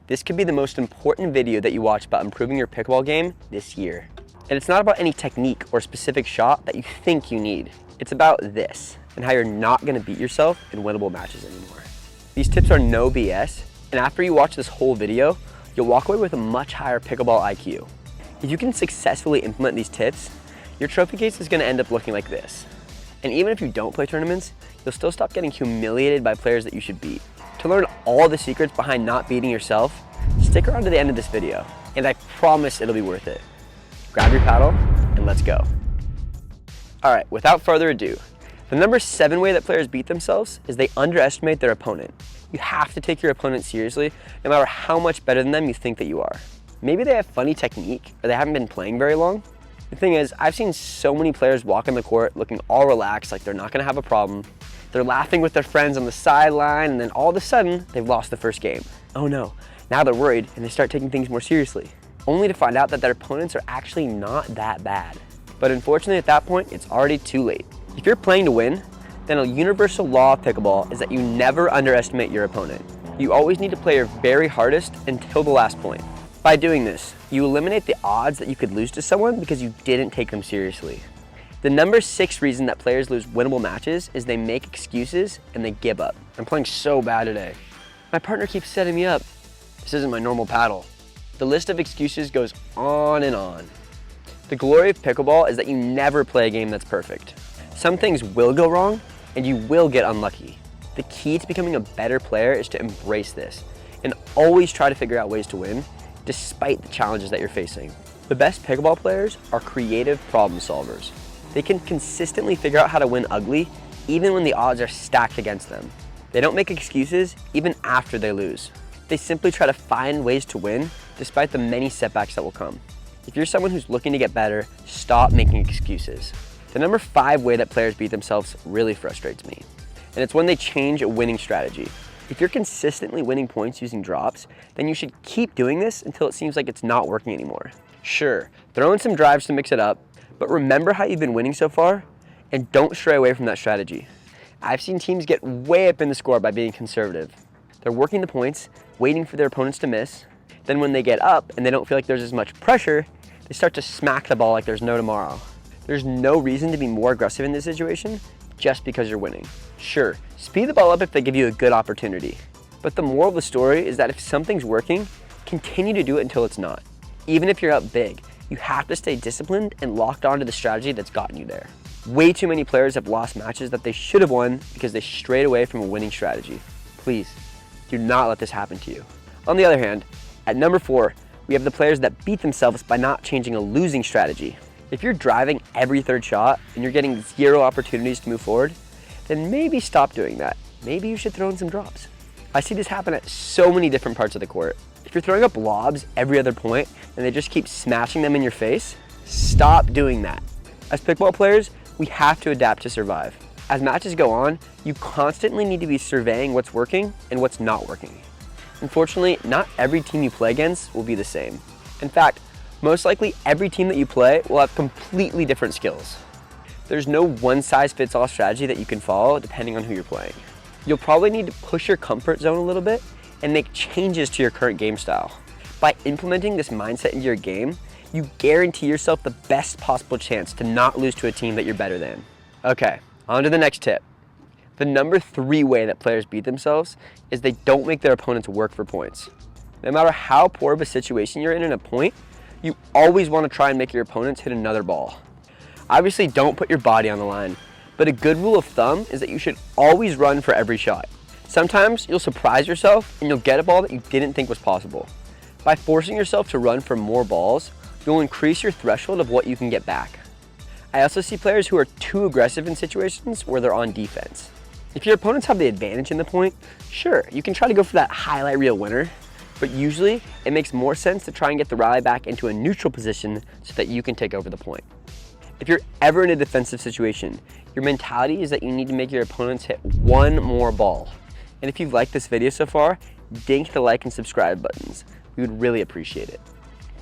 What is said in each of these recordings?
This could be the most important video that you watch about improving your pickleball game this year. And it's not about any technique or specific shot that you think you need. It's about this and how you're not going to beat yourself in winnable matches anymore. These tips are no BS, and after you watch this whole video, you'll walk away with a much higher pickleball IQ. If you can successfully implement these tips, your trophy case is going to end up looking like this. And even if you don't play tournaments, you'll still stop getting humiliated by players that you should beat. To learn all the secrets behind not beating yourself, stick around to the end of this video, and I promise it'll be worth it. Grab your paddle, and let's go. All right, without further ado, the number 7 way that players beat themselves is they underestimate their opponent. You have to take your opponent seriously, no matter how much better than them you think that you are. Maybe they have funny technique, or they haven't been playing very long. The thing is, I've seen so many players walk on the court looking all relaxed, like they're not gonna have a problem. They're laughing with their friends on the sideline, and then all of a sudden, they've lost the first game. Oh no, now they're worried, and they start taking things more seriously, only to find out that their opponents are actually not that bad. But unfortunately, at that point, it's already too late. If you're playing to win, then a universal law of pickleball is that you never underestimate your opponent. You always need to play your very hardest until the last point. By doing this, you eliminate the odds that you could lose to someone because you didn't take them seriously. The number 6 reason that players lose winnable matches is they make excuses and they give up. I'm playing so bad today. My partner keeps setting me up. This isn't my normal paddle. The list of excuses goes on and on. The glory of pickleball is that you never play a game that's perfect. Some things will go wrong and you will get unlucky. The key to becoming a better player is to embrace this and always try to figure out ways to win despite the challenges that you're facing. The best pickleball players are creative problem solvers. They can consistently figure out how to win ugly even when the odds are stacked against them. They don't make excuses even after they lose. They simply try to find ways to win despite the many setbacks that will come. If you're someone who's looking to get better, stop making excuses. The number 5 way that players beat themselves really frustrates me, and it's when they change a winning strategy. If you're consistently winning points using drops, then you should keep doing this until it seems like it's not working anymore. Sure, throw in some drives to mix it up, but remember how you've been winning so far, and don't stray away from that strategy. I've seen teams get way up in the score by being conservative. They're working the points, waiting for their opponents to miss. Then when they get up and they don't feel like there's as much pressure, they start to smack the ball like there's no tomorrow. There's no reason to be more aggressive in this situation just because you're winning. Sure, speed the ball up if they give you a good opportunity. But the moral of the story is that if something's working, continue to do it until it's not. Even if you're up big, you have to stay disciplined and locked onto the strategy that's gotten you there. Way too many players have lost matches that they should have won because they strayed away from a winning strategy. Please, do not let this happen to you. On the other hand, at number 4, we have the players that beat themselves by not changing a losing strategy. If you're driving every third shot and you're getting 0 opportunities to move forward, then maybe stop doing that. Maybe you should throw in some drops. I see this happen at so many different parts of the court. If you're throwing up lobs every other point and they just keep smashing them in your face, stop doing that. As pickleball players, we have to adapt to survive. As matches go on, you constantly need to be surveying what's working and what's not working. Unfortunately, not every team you play against will be the same. In fact, most likely every team that you play will have completely different skills. There's no one-size-fits-all strategy that you can follow depending on who you're playing. You'll probably need to push your comfort zone a little bit and make changes to your current game style. By implementing this mindset into your game, you guarantee yourself the best possible chance to not lose to a team that you're better than. Okay, on to the next tip. The number 3 way that players beat themselves is they don't make their opponents work for points. No matter how poor of a situation you're in a point, you always want to try and make your opponents hit another ball. Obviously, don't put your body on the line, but a good rule of thumb is that you should always run for every shot. Sometimes you'll surprise yourself and you'll get a ball that you didn't think was possible. By forcing yourself to run for more balls, you'll increase your threshold of what you can get back. I also see players who are too aggressive in situations where they're on defense. If your opponents have the advantage in the point, sure, you can try to go for that highlight reel winner, but usually it makes more sense to try and get the rally back into a neutral position so that you can take over the point. If you're ever in a defensive situation, your mentality is that you need to make your opponents hit one more ball. And if you've liked this video so far, dink the like and subscribe buttons. We would really appreciate it.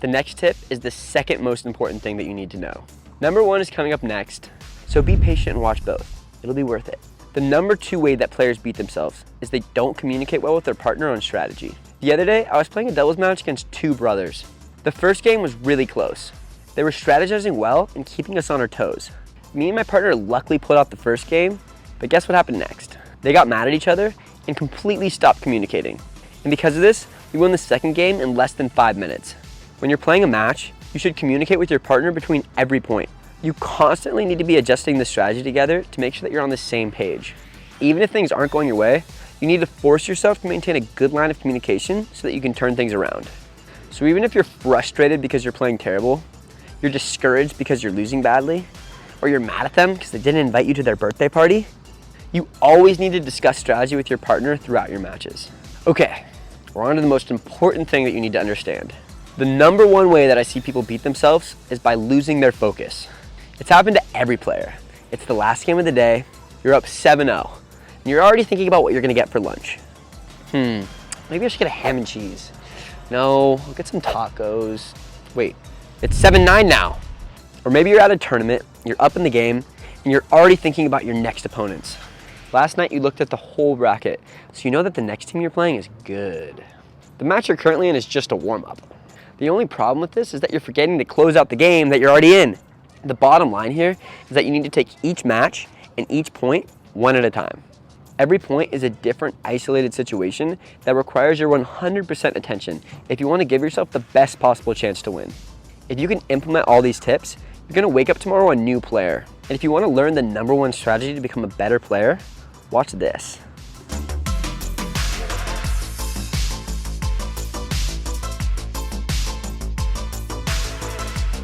The next tip is the second most important thing that you need to know. Number 1 is coming up next, so be patient and watch both. It'll be worth it. The number 2 way that players beat themselves is they don't communicate well with their partner on strategy. The other day, I was playing a doubles match against 2 brothers. The first game was really close. They were strategizing well and keeping us on our toes. Me and my partner luckily pulled off the first game, but guess what happened next? They got mad at each other and completely stopped communicating. And because of this, we won the second game in less than 5 minutes. When you're playing a match, you should communicate with your partner between every point. You constantly need to be adjusting the strategy together to make sure that you're on the same page. Even if things aren't going your way, you need to force yourself to maintain a good line of communication so that you can turn things around. So even if you're frustrated because you're playing terrible, you're discouraged because you're losing badly, or you're mad at them because they didn't invite you to their birthday party, you always need to discuss strategy with your partner throughout your matches. Okay, we're on to the most important thing that you need to understand. The number 1 way that I see people beat themselves is by losing their focus. It's happened to every player. It's the last game of the day, you're up 7-0, and you're already thinking about what you're gonna get for lunch. Maybe I should get a ham and cheese. No, I'll get some tacos. Wait, it's 7-9 now. Or maybe you're at a tournament, you're up in the game, and you're already thinking about your next opponents. Last night you looked at the whole bracket, so you know that the next team you're playing is good. The match you're currently in is just a warm-up. The only problem with this is that you're forgetting to close out the game that you're already in. The bottom line here is that you need to take each match and each point one at a time. Every point is a different isolated situation that requires your 100% attention if you want to give yourself the best possible chance to win. If you can implement all these tips, you're going to wake up tomorrow a new player. And if you want to learn the number 1 strategy to become a better player, watch this.